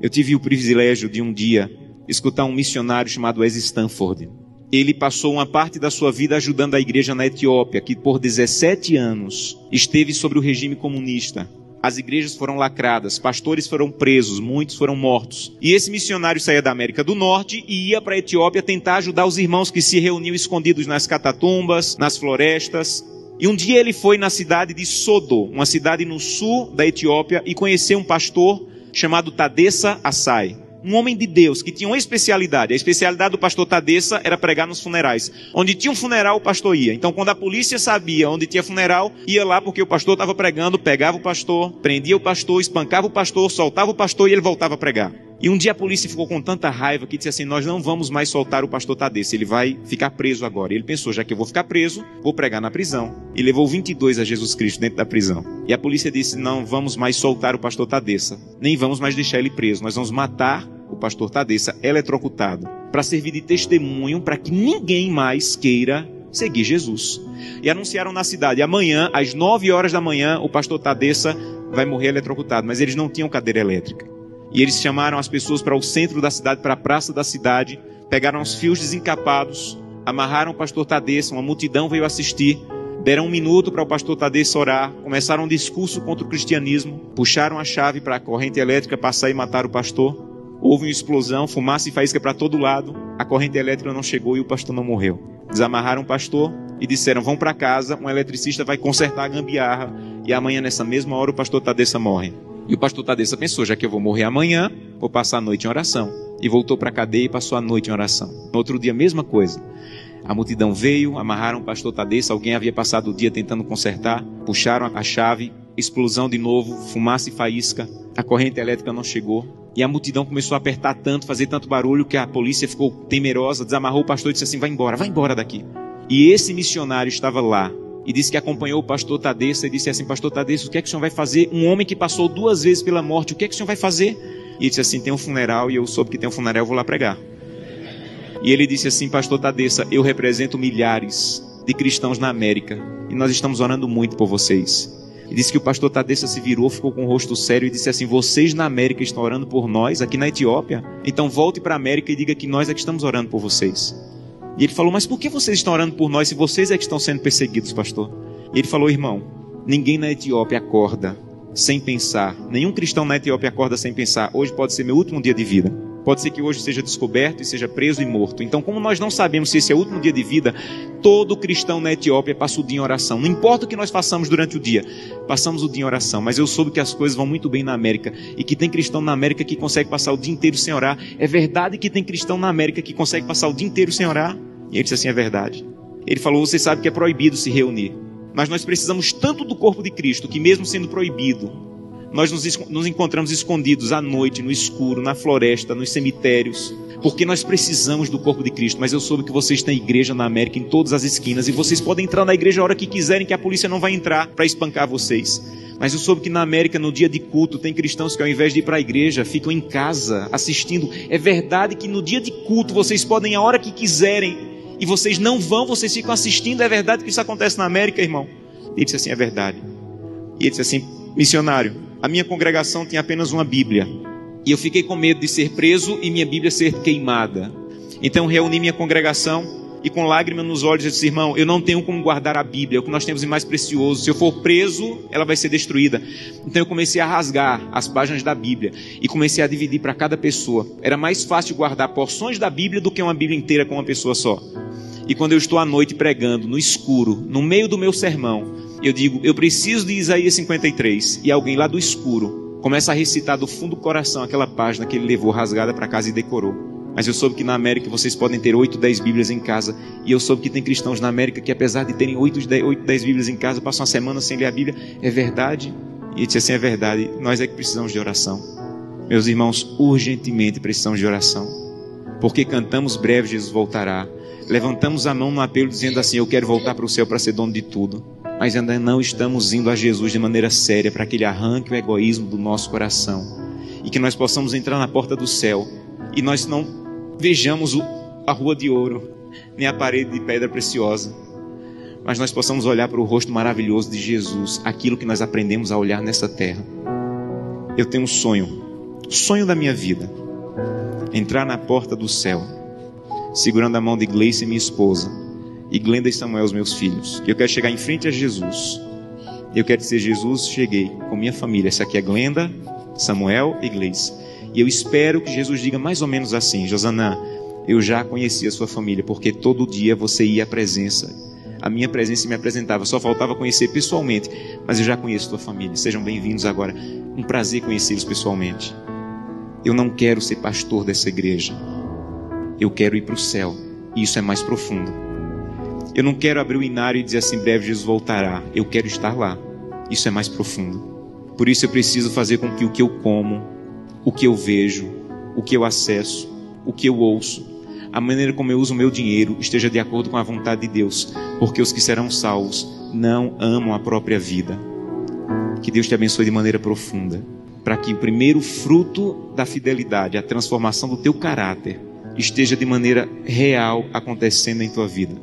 Eu tive o privilégio de um dia escutar um missionário chamado Wes Stanford. Ele passou uma parte da sua vida ajudando a igreja na Etiópia, que por 17 anos esteve sob o regime comunista. As igrejas foram lacradas, pastores foram presos, muitos foram mortos. E esse missionário saía da América do Norte e ia para a Etiópia tentar ajudar os irmãos que se reuniam escondidos nas catatumbas, nas florestas. E um dia ele foi na cidade de Sodo, uma cidade no sul da Etiópia, e conheceu um pastor chamado Tadessa Asai. Um homem de Deus que tinha uma especialidade. A especialidade do pastor Tadessa era pregar nos funerais. Onde tinha um funeral, o pastor ia. Então, quando a polícia sabia onde tinha funeral, ia lá porque o pastor estava pregando, pegava o pastor, prendia o pastor, espancava o pastor, soltava o pastor e ele voltava a pregar. E um dia a polícia ficou com tanta raiva que disse assim: nós não vamos mais soltar o pastor Tadessa, ele vai ficar preso agora. E ele pensou: já que eu vou ficar preso, vou pregar na prisão. E levou 22 a Jesus Cristo dentro da prisão. E a polícia disse: não vamos mais soltar o pastor Tadessa, nem vamos mais deixar ele preso, nós vamos matar o pastor Tadessa eletrocutado, para servir de testemunho para que ninguém mais queira seguir Jesus. E anunciaram na cidade: amanhã, às 9 horas da manhã, o pastor Tadessa vai morrer eletrocutado. Mas eles não tinham cadeira elétrica. E eles chamaram as pessoas para o centro da cidade, para a praça da cidade, pegaram os fios desencapados, amarraram o pastor Tadessa, uma multidão veio assistir, deram 1 minuto para o pastor Tadessa orar, começaram um discurso contra o cristianismo, puxaram a chave para a corrente elétrica passar e matar o pastor. Houve uma explosão, fumaça e faísca para todo lado, a corrente elétrica não chegou e o pastor não morreu. Desamarraram o pastor e disseram: vão para casa, um eletricista vai consertar a gambiarra e amanhã nessa mesma hora o pastor Tadessa morre. E o pastor Tadessa pensou: já que eu vou morrer amanhã, vou passar a noite em oração. E voltou para a cadeia e passou a noite em oração. No outro dia, a mesma coisa. A multidão veio, amarraram o pastor Tadessa, alguém havia passado o dia tentando consertar, puxaram a chave, explosão de novo, fumaça e faísca, a corrente elétrica não chegou. E a multidão começou a apertar tanto, fazer tanto barulho, que a polícia ficou temerosa, desamarrou o pastor e disse assim: vai embora daqui. E esse missionário estava lá e disse que acompanhou o pastor Tadessa e disse assim: pastor Tadessa, o que é que o senhor vai fazer? Um homem que passou 2 vezes pela morte, o que é que o senhor vai fazer? E ele disse assim: tem um funeral e eu soube que tem um funeral, eu vou lá pregar. E ele disse assim: pastor Tadessa, eu represento milhares de cristãos na América e nós estamos orando muito por vocês. E disse que o pastor Tadessa se virou, ficou com o rosto sério e disse assim: vocês na América estão orando por nós, aqui na Etiópia? Então volte para a América e diga que nós é que estamos orando por vocês. E ele falou: mas por que vocês estão orando por nós se vocês é que estão sendo perseguidos, pastor? E ele falou: irmão, ninguém na Etiópia acorda sem pensar, nenhum cristão na Etiópia acorda sem pensar: hoje pode ser meu último dia de vida. Pode ser que hoje seja descoberto e seja preso e morto. Então, como nós não sabemos se esse é o último dia de vida, todo cristão na Etiópia passa o dia em oração. Não importa o que nós façamos durante o dia, passamos o dia em oração. Mas eu soube que as coisas vão muito bem na América e que tem cristão na América que consegue passar o dia inteiro sem orar. É verdade que tem cristão na América que consegue passar o dia inteiro sem orar? E ele disse assim: é verdade. Ele falou: você sabe que é proibido se reunir, mas nós precisamos tanto do corpo de Cristo que mesmo sendo proibido, nós nos encontramos escondidos à noite, no escuro, na floresta, nos cemitérios, porque nós precisamos do corpo de Cristo. Mas eu soube que vocês têm igreja na América em todas as esquinas, e vocês podem entrar na igreja a hora que quiserem, que a polícia não vai entrar para espancar vocês. Mas eu soube que na América, no dia de culto, tem cristãos que ao invés de ir para a igreja, ficam em casa assistindo. É verdade que no dia de culto vocês podem ir a hora que quiserem, e vocês não vão, vocês ficam assistindo. É verdade que isso acontece na América, irmão? Ele disse assim: é verdade. E ele disse assim: missionário, a minha congregação tinha apenas uma Bíblia, e eu fiquei com medo de ser preso e minha Bíblia ser queimada. Então reuni minha congregação e com lágrimas nos olhos eu disse: irmão, eu não tenho como guardar a Bíblia, é o que nós temos de mais precioso. Se eu for preso, ela vai ser destruída. Então eu comecei a rasgar as páginas da Bíblia e comecei a dividir para cada pessoa. Era mais fácil guardar porções da Bíblia do que uma Bíblia inteira com uma pessoa só. E quando eu estou à noite pregando, no escuro, no meio do meu sermão, eu digo: eu preciso de Isaías 53. E alguém lá do escuro começa a recitar do fundo do coração aquela página que ele levou rasgada para casa e decorou. Mas eu soube que na América vocês podem ter 8, 10 Bíblias em casa. E eu soube que tem cristãos na América que, apesar de terem 8, 10 Bíblias em casa, passam uma semana sem ler a Bíblia. É verdade? E ele disse assim: é verdade, nós é que precisamos de oração. Meus irmãos, urgentemente precisamos de oração. Porque cantamos: breve Jesus voltará. Levantamos a mão no apelo dizendo assim: eu quero voltar para o céu para ser dono de tudo. Mas ainda não estamos indo a Jesus de maneira séria para que Ele arranque o egoísmo do nosso coração e que nós possamos entrar na porta do céu e nós não vejamos a rua de ouro nem a parede de pedra preciosa, mas nós possamos olhar para o rosto maravilhoso de Jesus, aquilo que nós aprendemos a olhar nessa terra. Eu tenho um sonho O sonho da minha vida, entrar na porta do céu, segurando a mão de Gleice, minha esposa, e Glenda e Samuel, os meus filhos. Eu quero chegar em frente a Jesus. Eu quero dizer: Jesus, cheguei com minha família. Essa aqui é Glenda, Samuel e Gleice. E eu espero que Jesus diga mais ou menos assim: Josanã, eu já conheci a sua família, porque todo dia você ia à presença. A minha presença me apresentava, só faltava conhecer pessoalmente, mas eu já conheço a tua família. Sejam bem-vindos agora. Um prazer conhecê-los pessoalmente. Eu não quero ser pastor dessa igreja. Eu quero ir para o céu. E isso é mais profundo. Eu não quero abrir o inário e dizer assim: breve Jesus voltará. Eu quero estar lá. Isso é mais profundo. Por isso eu preciso fazer com que o que eu como, o que eu vejo, o que eu acesso, o que eu ouço, a maneira como eu uso o meu dinheiro esteja de acordo com a vontade de Deus. Porque os que serão salvos não amam a própria vida. Que Deus te abençoe de maneira profunda, para que o primeiro fruto da fidelidade, a transformação do teu caráter, esteja de maneira real acontecendo em tua vida.